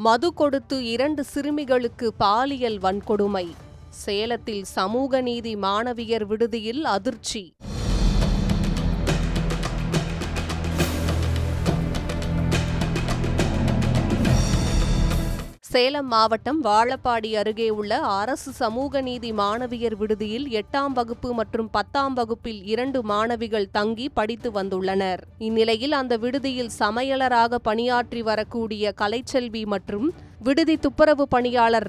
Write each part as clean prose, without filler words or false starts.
மது கொடுத்து 2 சிறுமிகளுக்கு பாலியல் வன்கொடுமை. சேலத்தில் சமூக நீதி மாணவியர் விடுதியில் அதிர்ச்சி. சேலம் மாவட்டம் வாழப்பாடி அருகே உள்ள அரசு சமூக நீதி மாணவியர் விடுதியில் 8ஆம் வகுப்பு மற்றும் 10ஆம் வகுப்பில் 2 மாணவிகள் தங்கி படித்து வந்துள்ளனர். இந்நிலையில் அந்த விடுதியில் சமையலராக பணியாற்றி வரக்கூடிய கலைச்செல்வி மற்றும் விடுதி துப்புரவு பணியாளர்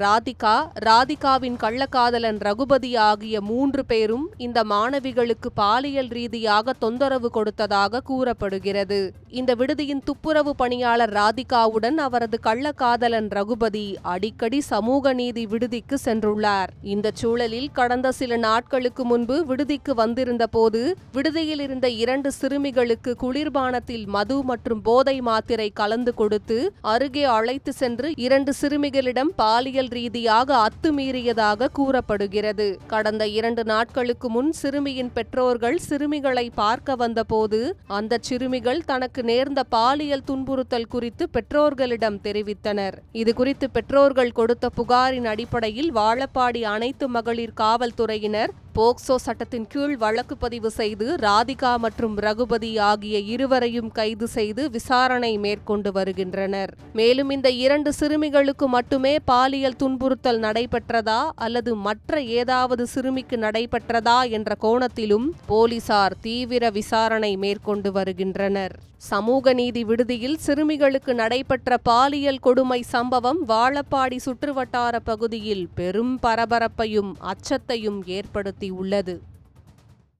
ராதிகாவின் கள்ளக்காதலன் ரகுபதி ஆகிய 3 பேரும் இந்த மாணவிகளுக்கு பாலியல் ரீதியாக தொந்தரவு கொடுத்ததாக கூறப்படுகிறது. இந்த விடுதியின் துப்புரவு பணியாளர் ராதிகாவுடன் அவரது கள்ளக்காதலன் ரகுபதி அடிக்கடி சமூக நீதி விடுதிக்கு சென்றுள்ளார். இந்த சூழலில் கடந்த சில நாட்களுக்கு முன்பு விடுதிக்கு வந்திருந்த போது விடுதியில் இருந்த 2 சிறுமிகளுக்கு குளிர்பானத்தில் மது மற்றும் போதை மாத்திரை கலந்து கொடுத்து அருகே அழைத்து சென்று 2 சிறுமிகளிடம் பாலியல் ரீதியாக அத்துமீறியதாக கூறப்படுகிறது. கடந்த 2 நாட்களுக்கு முன் சிறுமியின் பெற்றோர்கள் சிறுமிகளை பார்க்க வந்தபோது அந்த சிறுமிகள் தனக்கு நேர்ந்த பாலியல் துன்புறுத்தல் குறித்து பெற்றோர்களிடம் தெரிவித்தனர். இதுகுறித்து பெற்றோர்கள் கொடுத்த புகாரின் அடிப்படையில் வாழப்பாடி அனைத்து மகளிர் காவல்துறையினர் போக்சோ சட்டத்தின் கீழ் வழக்கு பதிவு செய்து ராதிகா மற்றும் ரகுபதி ஆகிய இருவரையும் கைது செய்து விசாரணை மேற்கொண்டு வருகின்றனர். மேலும் இந்த 2 சிறுமிகளுக்கு மட்டுமே பாலியல் துன்புறுத்தல் நடைபெற்றதா அல்லது மற்ற ஏதாவது சிறுமிக்கு நடைபெற்றதா என்ற கோணத்திலும் போலீசார் தீவிர விசாரணை மேற்கொண்டு வருகின்றனர். சமூக நீதி விடுதியில் சிறுமிகளுக்கு நடைபெற்ற பாலியல் கொடுமை சம்பவம் வாழப்பாடி சுற்றுவட்டார பகுதியில் பெரும் பரபரப்பையும் அச்சத்தையும் ஏற்படுத்தியுள்ளது.